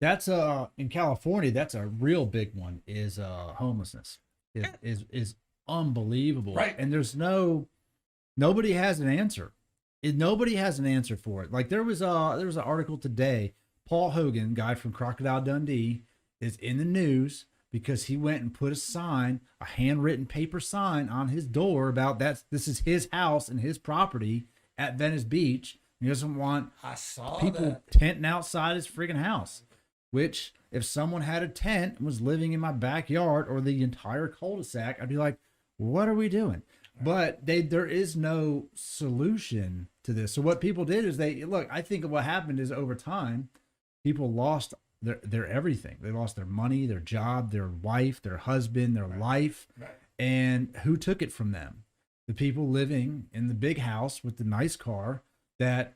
That's in California, that's a real big one is homelessness. Is unbelievable. Right. And nobody has an answer. Nobody has an answer for it. Like there was an article today. Paul Hogan, guy from Crocodile Dundee, is in the news because he went and put a handwritten paper sign on his door about that this is his house and his property at Venice Beach. He doesn't want I saw people that. tenting outside his freaking house. Which, if someone had a tent and was living in my backyard or the entire cul-de-sac, I'd be like, what are we doing? But there is no solution to this. So what people did is I think what happened is over time, people lost their everything. They lost their money, their job, their wife, their husband, their life. Right. And who took it from them? The people living in the big house with the nice car. That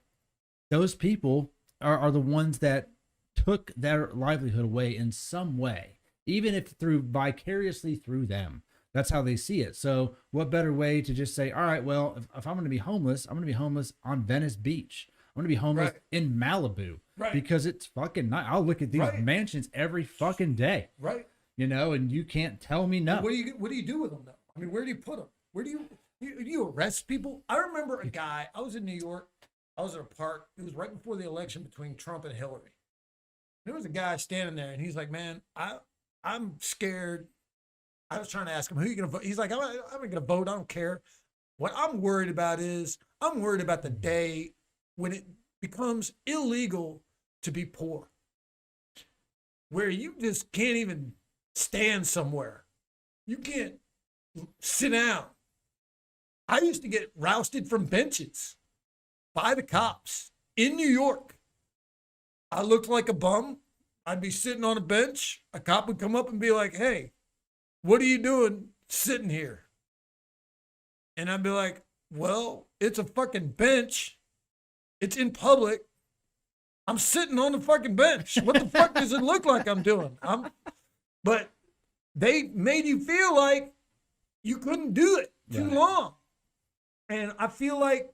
those people are the ones that took their livelihood away in some way, even if vicariously through them. That's how they see it. So what better way to just say, all right, well, if I'm going to be homeless, I'm going to be homeless on Venice Beach. I'm going to be homeless in Malibu because it's fucking nice. I'll look at these mansions every fucking day. Right. And you can't tell me no. What do you do with them though? I mean, where do you put them? Where do you arrest people? I remember a guy, I was in New York. I was at a park. It was right before the election between Trump and Hillary. There was a guy standing there, and he's like, "Man, I'm scared." I was trying to ask him, "Who are you gonna vote?" He's like, "I'm gonna vote. I don't care." What I'm worried about is I'm worried about the day when it becomes illegal to be poor, where you just can't even stand somewhere. You can't sit down. I used to get rousted from benches by the cops in New York. I looked like a bum. I'd be sitting on a bench. A cop would come up and be like, "Hey, what are you doing sitting here?" And I'd be like, "Well, it's a fucking bench. It's in public. I'm sitting on the fucking bench. What the fuck does it look like I'm doing?" But they made you feel like you couldn't do it too long. And I feel like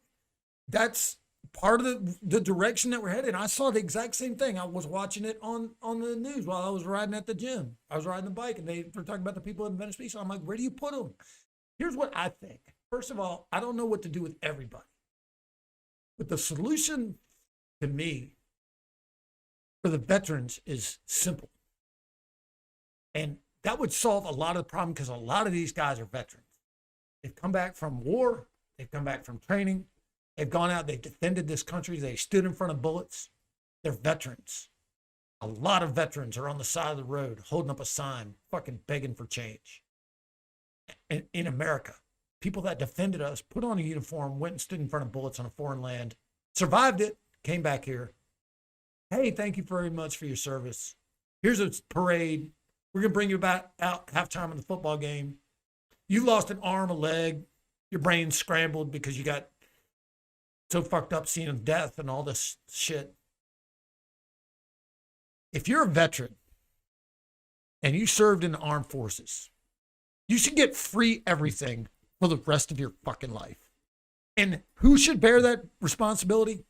that's part of the direction that we're headed. I saw the exact same thing. I was watching it on the news while I was riding at the gym. I was riding the bike, and they were talking about the people in Venice Beach. So I'm like, where do you put them? Here's what I think. First of all, I don't know what to do with everybody. But the solution to me for the veterans is simple. And that would solve a lot of the problem because a lot of these guys are veterans. They've come back from war. They've come back from training. They've gone out, they've defended this country, they stood in front of bullets. They're veterans. A lot of veterans are on the side of the road holding up a sign, fucking begging for change. In America, people that defended us, put on a uniform, went and stood in front of bullets on a foreign land, survived it, came back here. Hey, thank you very much for your service. Here's a parade. We're going to bring you out halftime of the football game. You lost an arm, a leg, your brain scrambled because you got so fucked up seeing death and all this shit. If you're a veteran and you served in the armed forces, you should get free everything for the rest of your fucking life. And who should bear that responsibility?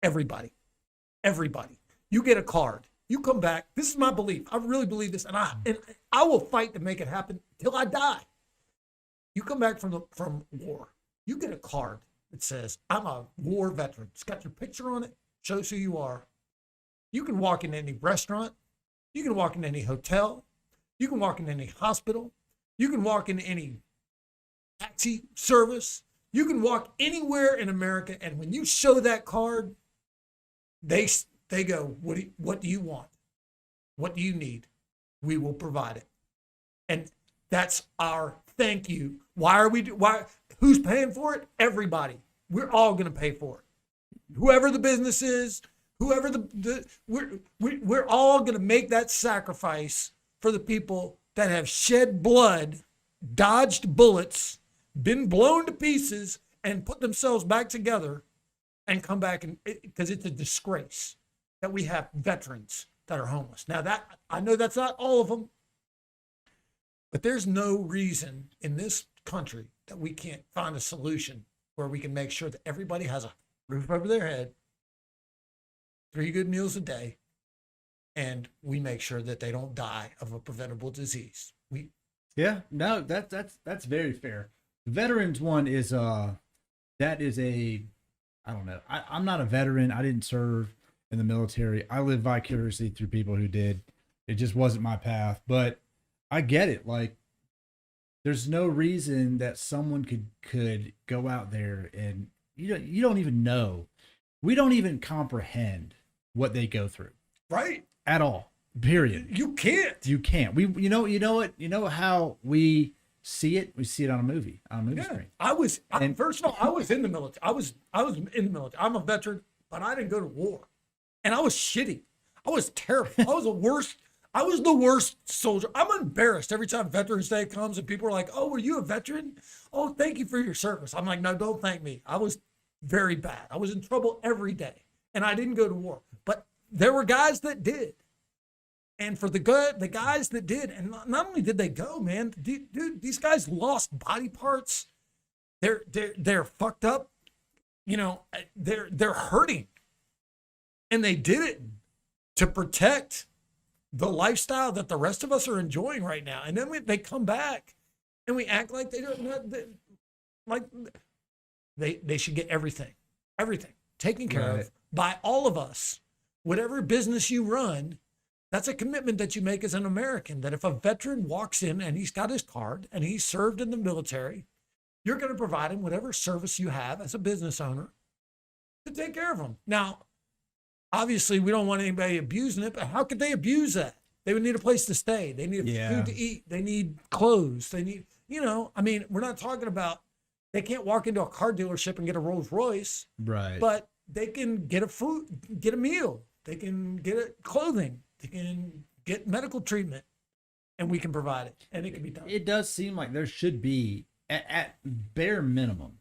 Everybody. Everybody. You get a card. You come back. This is my belief. I really believe this, and I will fight to make it happen till I die. You come back from war. You get a card that says, "I'm a war veteran." It's got your picture on it, shows who you are. You can walk in any restaurant. You can walk in any hotel. You can walk in any hospital. You can walk in any taxi service. You can walk anywhere in America, and when you show that card, they go, what do you want? What do you need? We will provide it. And that's our thank you. Who's paying for it? Everybody. We're all going to pay for it. Whoever the business is, whoever we're all going to make that sacrifice for the people that have shed blood, dodged bullets, been blown to pieces, and put themselves back together and come back, and because it's a disgrace that we have veterans that are homeless. Now that I know that's not all of them, but there's no reason in this country that we can't find a solution where we can make sure that everybody has a roof over their head, 3 good meals a day, and we make sure that they don't die of a preventable disease. Yeah, no, that's very fair. The veterans one is that is a, I don't know. I'm not a veteran. I didn't serve in the military. I live vicariously through people who did. It just wasn't my path, but I get it. Like, there's no reason that someone could go out there and you don't even know. We don't even comprehend what they go through. Right. At all. Period. You can't. You can't. You know what? You know how we see it? We see it on a movie screen. First of all, I was in the military. I was in the military. I'm a veteran, but I didn't go to war. And I was shitty. I was terrible. I was the worst soldier. I'm embarrassed every time Veterans Day comes and people are like, "Oh, were you a veteran? Oh, thank you for your service." I'm like, "No, don't thank me. I was very bad. I was in trouble every day, and I didn't go to war." But there were guys that did. And for the guys that did, and not only did they go, man, dude, these guys lost body parts. They're fucked up. You know, they're hurting, and they did it to protect the lifestyle that the rest of us are enjoying right now. And then they come back, and we act like they don't, like they should get everything taken care of by all of us. Whatever business you run. That's a commitment that you make as an American, that if a veteran walks in and he's got his card and he's served in the military, you're going to provide him whatever service you have as a business owner to take care of him. Now, obviously, we don't want anybody abusing it, but how could they abuse that? They would need a place to stay. They need food to eat. They need clothes. They need, I mean, we're not talking about, they can't walk into a car dealership and get a Rolls Royce. Right. But they can get a meal. They can get clothing. They can get medical treatment, and we can provide it, and it can be done. It does seem like there should be, at bare minimum,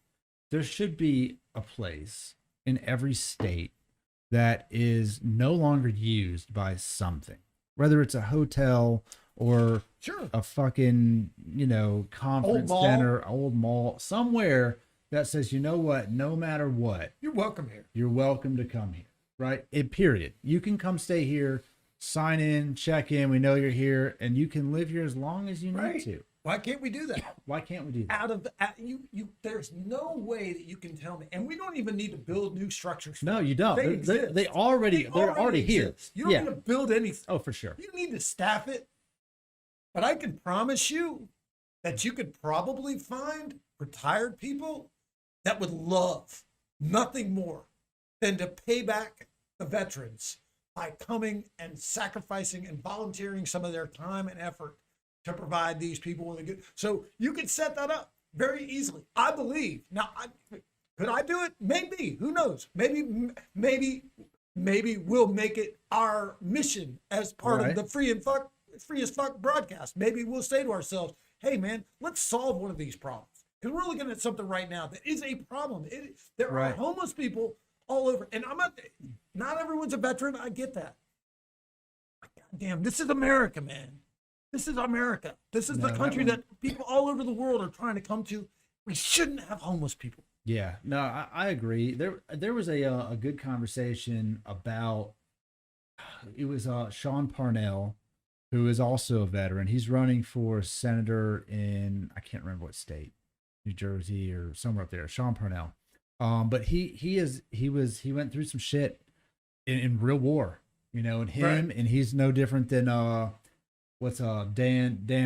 there should be a place in every state that is no longer used by something, whether it's a hotel or a fucking, conference center, old mall, somewhere that says, you know what, no matter what, you're welcome here. You're welcome to come here, right? Period. You can come stay here. Sign in, check in. We know you're here, and you can live here as long as you need to. Why can't we do that? Why can't we do that? There's no way that you can tell me, and we don't even need to build new structures. No, you don't. They're already here. You don't need to build anything. Oh, for sure. You need to staff it, but I can promise you that you could probably find retired people that would love nothing more than to pay back the veterans by coming and sacrificing and volunteering some of their time and effort to provide these people with a good. So you could set that up very easily. I believe. Now, could I do it? Maybe. Who knows? Maybe we'll make it our mission as part of the free as fuck broadcast. Maybe we'll say to ourselves, "Hey, man, let's solve one of these problems." Because we're looking at something right now that is a problem. There are homeless people all over, and not everyone's a veteran. I get that. God damn, this is America, man. This is America. This is the country that people all over the world are trying to come to. We shouldn't have homeless people. Yeah, no, I agree. There was a good conversation about, it was Sean Parnell, who is also a veteran. He's running for senator in, I can't remember what state, New Jersey or somewhere up there. Sean Parnell. But he went through some shit in real war, and and he's no different than Dan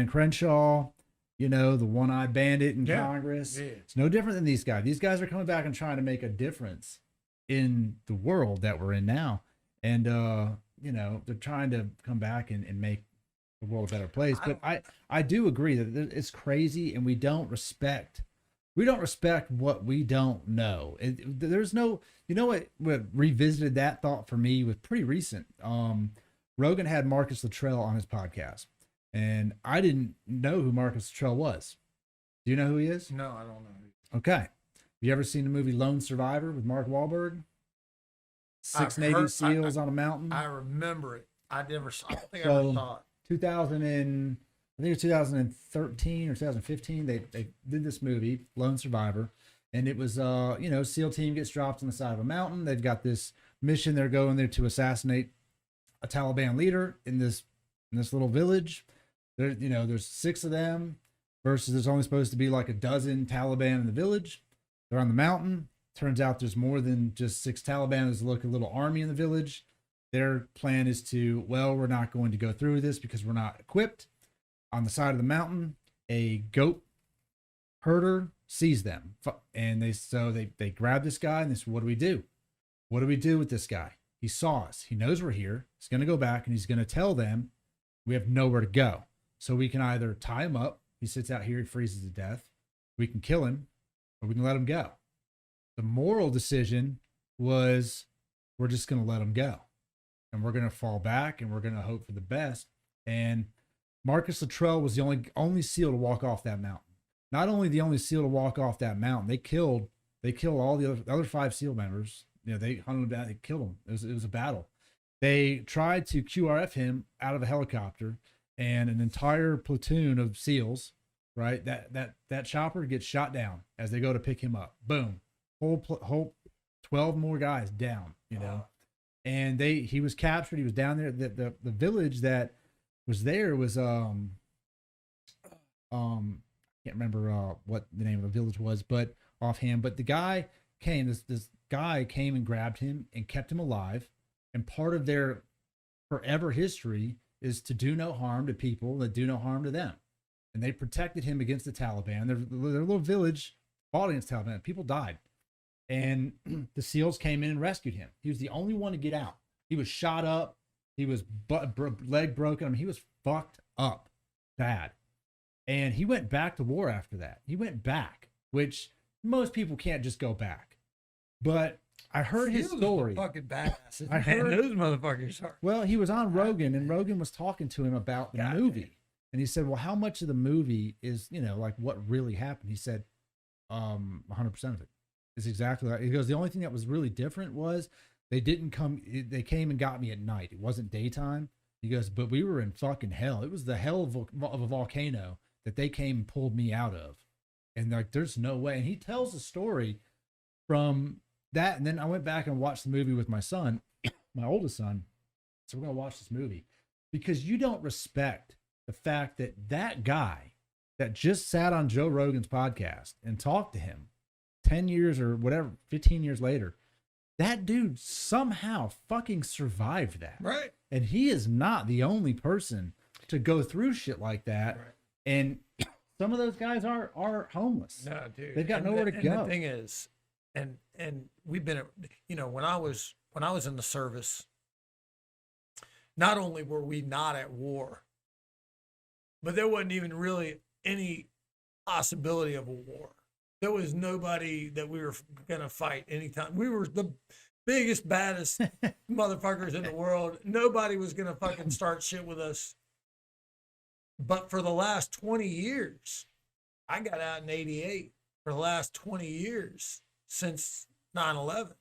Crenshaw, the one-eyed bandit in Congress. Yeah. It's no different than these guys. These guys are coming back and trying to make a difference in the world that we're in now. And they're trying to come back and make the world a better place. But I do agree that it's crazy, and we don't respect what we don't know. There's no, what revisited that thought for me was pretty recent. Rogan had Marcus Luttrell on his podcast, and I didn't know who Marcus Luttrell was. Do you know who he is? No, I don't know. Okay. Have you ever seen the movie Lone Survivor with Mark Wahlberg? Six Navy SEALs on a mountain. I remember it. I don't think I ever saw it. 2013 or 2015, they did this movie, Lone Survivor, and it was SEAL team gets dropped on the side of a mountain. They've got this mission. They're going there to assassinate a Taliban leader in this little village. There's 6 of them versus there's only supposed to be like a dozen Taliban in the village. They're on the mountain. Turns out there's more than just 6 Taliban. There's like a little army in the village. Their plan is to, well, we're not going to go through this because we're not equipped. On the side of the mountain, a goat herder sees them, and they grab this guy and they say, what do we do? What do we do with this guy? He saw us. He knows we're here. He's going to go back and he's going to tell them we have nowhere to go. So we can either tie him up. He sits out here. He freezes to death. We can kill him, or we can let him go. The moral decision was we're just going to let him go, and we're going to fall back and we're going to hope for the best. And Marcus Luttrell was the only SEAL to walk off that mountain. Not only the only SEAL to walk off that mountain, they killed all the other 5 SEAL members. They hunted him down. They killed him. It was a battle. They tried to QRF him out of a helicopter, and an entire platoon of SEALs, right? That chopper gets shot down as they go to pick him up. Boom, whole 12 more guys down. And he was captured. He was down there. The village that was there was I can't remember what the name of the village was, but offhand. But the guy came. This guy came and grabbed him and kept him alive. And part of their forever history is to do no harm to people that do no harm to them. And they protected him against the Taliban. Their little village fought against the Taliban. People died. And the SEALs came in and rescued him. He was the only one to get out. He was shot up. He was leg broken. I mean, he was fucked up bad. And he went back to war after that. He went back, which most people can't just go back. But I heard his story. Fucking badasses. I heard those motherfuckers are. Well, he was on Rogan, and Rogan was talking to him about the movie. And he said, well, how much of the movie is, like what really happened? He said, 100% of it. It's exactly that. He goes, the only thing that was really different was they came and got me at night. It wasn't daytime. He goes, but we were in fucking hell. It was the hell of a volcano that they came and pulled me out of. And like, there's no way. And he tells the story from that. And then I went back and watched the movie with my son, my oldest son. So we're going to watch this movie because you don't respect the fact that that guy that just sat on Joe Rogan's podcast and talked to him 10 years or whatever, 15 years later, that dude somehow fucking survived that. Right. And he is not the only person to go through shit like that. Right. And some of those guys are homeless. No, dude. They've got nowhere to go. The thing is, and we've been, when I was in the service, not only were we not at war, but there wasn't even really any possibility of a war. There was nobody that we were going to fight anytime. We were the biggest, baddest motherfuckers in the world. Nobody was going to fucking start shit with us. But for the last 20 years, I got out in 88. For the last 20 years, since 9/11,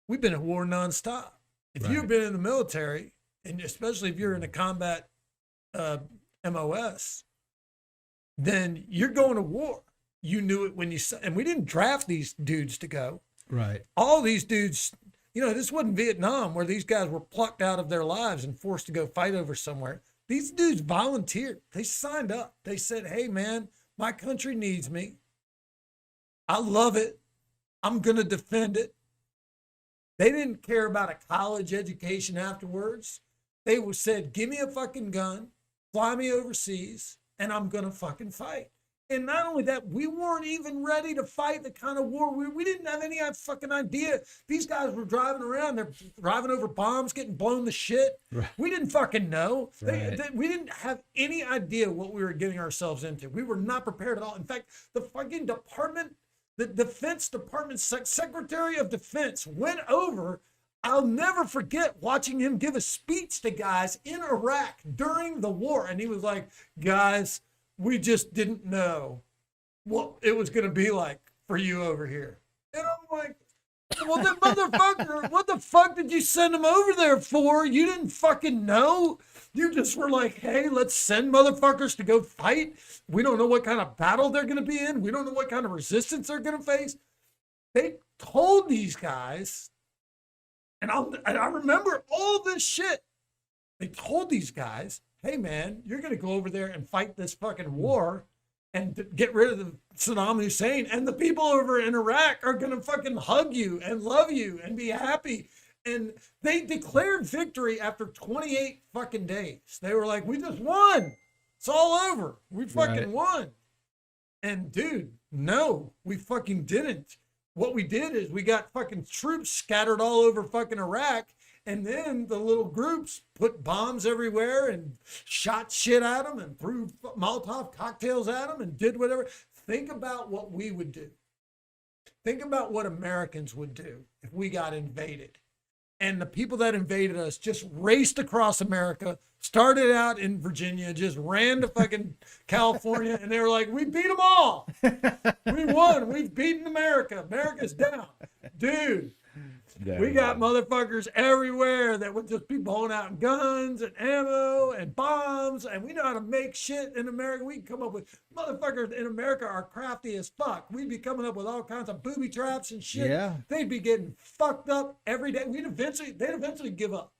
we've been at war nonstop. If you've been in the military, and especially if you're in a combat MOS, then you're going to war. You knew it when and we didn't draft these dudes to go. Right. All these dudes, this wasn't Vietnam where these guys were plucked out of their lives and forced to go fight over somewhere. These dudes volunteered. They signed up. They said, hey, man, my country needs me. I love it. I'm going to defend it. They didn't care about a college education afterwards. They said, give me a fucking gun, fly me overseas, and I'm going to fucking fight. And not only that, we weren't even ready to fight the kind of war. We didn't have any fucking idea. These guys were driving around. They're driving over bombs, getting blown to shit. Right. We didn't fucking know. Right. We didn't have any idea what we were getting ourselves into. We were not prepared at all. In fact, the fucking department, the Defense Department Secretary of Defense went over. I'll never forget watching him give a speech to guys in Iraq during the war. And he was like, guys, we just didn't know what it was going to be like for you over here. And I'm like, well, then motherfucker, what the fuck did you send them over there for? You didn't fucking know. You just were like, hey, let's send motherfuckers to go fight. We don't know what kind of battle they're going to be in. We don't know what kind of resistance they're going to face. They told these guys, and I remember all this shit. They told these guys, hey man, you're going to go over there and fight this fucking war and get rid of the Saddam Hussein, and the people over in Iraq are going to fucking hug you and love you and be happy. And they declared victory after 28 fucking days. They were like, we just won. It's all over. We fucking won. And dude, no, we fucking didn't. What we did is we got fucking troops scattered all over fucking Iraq. And then the little groups put bombs everywhere and shot shit at them and threw Molotov cocktails at them and did whatever. Think about what we would do. Think about what Americans would do if we got invaded. And the people that invaded us just raced across America, started out in Virginia, just ran to fucking California, and they were like, we beat them all. We won. We've beaten America. America's down. Dude. We got motherfuckers everywhere that would just be blowing out guns and ammo and bombs, and we know how to make shit in America. We can come up with motherfuckers in America are crafty as fuck. We'd be coming up with all kinds of booby traps and shit. Yeah. They'd be getting fucked up every day. They'd eventually give up.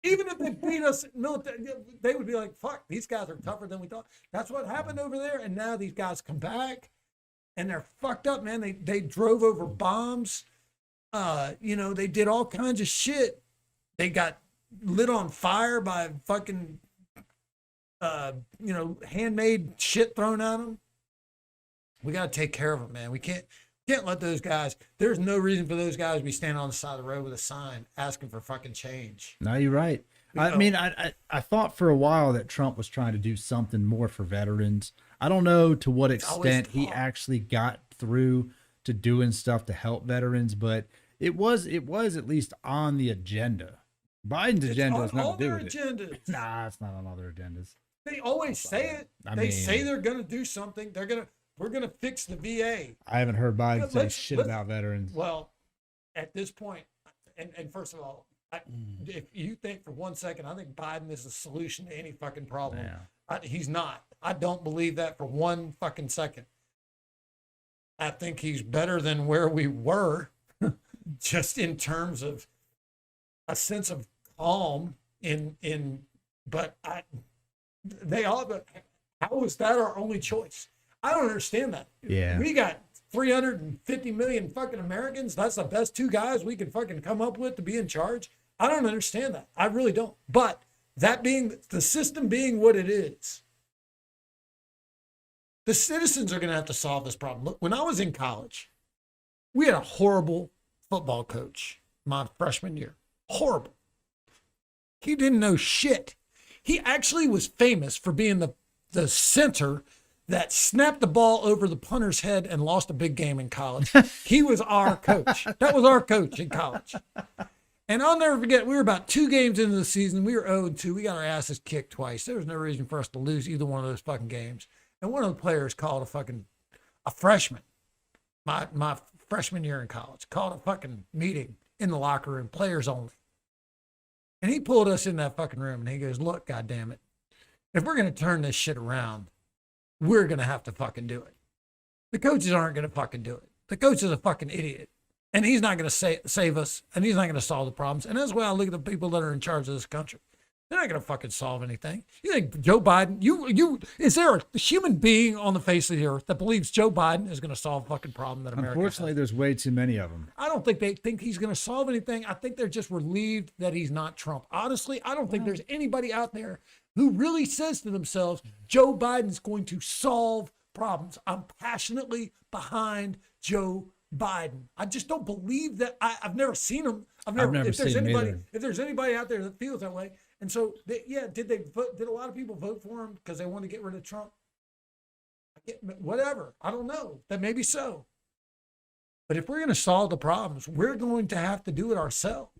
Even if they beat us military, they would be like, fuck, these guys are tougher than we thought. That's what happened over there. And now these guys come back and they're fucked up, man. They drove over bombs. They did all kinds of shit. They got lit on fire by fucking, handmade shit thrown at them. We got to take care of them, man. We can't let those guys, there's no reason for those guys to be standing on the side of the road with a sign asking for fucking change. No, you're right. I mean, I thought for a while that Trump was trying to do something more for veterans. I don't know to what extent he actually got through to doing stuff to help veterans, but it was at least on the agenda. Biden's agenda has nothing to do with it. Nah, it's not on other agendas. They always say it. They say they're going to do something. We're going to fix the VA. I haven't heard Biden say shit about veterans. Well, at this point, and first of all, if you think for 1 second, I think Biden is the solution to any fucking problem. Yeah. He's not. I don't believe that for 1 fucking second. I think he's better than where we were, just in terms of a sense of calm but how is that our only choice? I don't understand that. Yeah. We got 350 million fucking Americans. That's the best 2 guys we can fucking come up with to be in charge. I don't understand that. I really don't. But that being the system being what it is, the citizens are going to have to solve this problem. Look, when I was in college, we had a horrible football coach my freshman year. Horrible. He didn't know shit. He actually was famous for being the center that snapped the ball over the punter's head and lost a big game in college. He was our coach. That was our coach in college. And I'll never forget, we were about 2 games into the season. We were 0-2. We got our asses kicked twice. There was no reason for us to lose either one of those fucking games. And one of the players called a freshman, my freshman year in college, called a fucking meeting in the locker room, players only. And he pulled us in that fucking room and he goes, look, goddammit, if we're going to turn this shit around, we're going to have to fucking do it. The coaches aren't going to fucking do it. The coach is a fucking idiot. And he's not going to save us, and he's not going to solve the problems. And that's why I look at the people that are in charge of this country. They're not going to fucking solve anything. You think Joe Biden, is there a human being on the face of the earth that believes Joe Biden is going to solve a fucking problem that America Unfortunately, has? there's way too many of them. I don't think they think he's going to solve anything. I think they're just relieved that he's not Trump. Honestly, I don't think there's anybody out there who really says to themselves, Joe Biden's going to solve problems. I'm passionately behind Joe Biden. I just don't believe that. I've never seen him. I've never seen him either. If there's anybody out there that feels that way. And so, did they vote? Did a lot of people vote for him because they want to get rid of Trump? Whatever. I don't know. That may be so. But if we're going to solve the problems, we're going to have to do it ourselves.